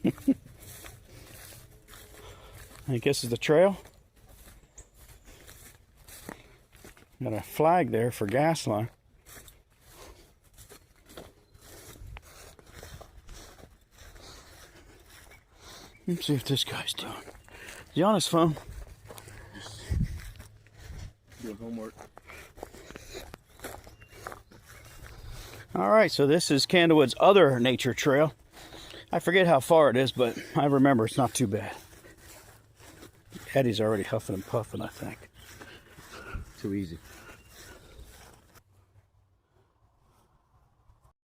I guess is the trail. Got a flag there for gas line. Let's see if this guy's doing. Is he on his phone? Just doing homework. All right, so this is Candlewood's other nature trail. I forget how far it is, but I remember it's not too bad. Eddie's already huffing and puffing, I think. Too easy.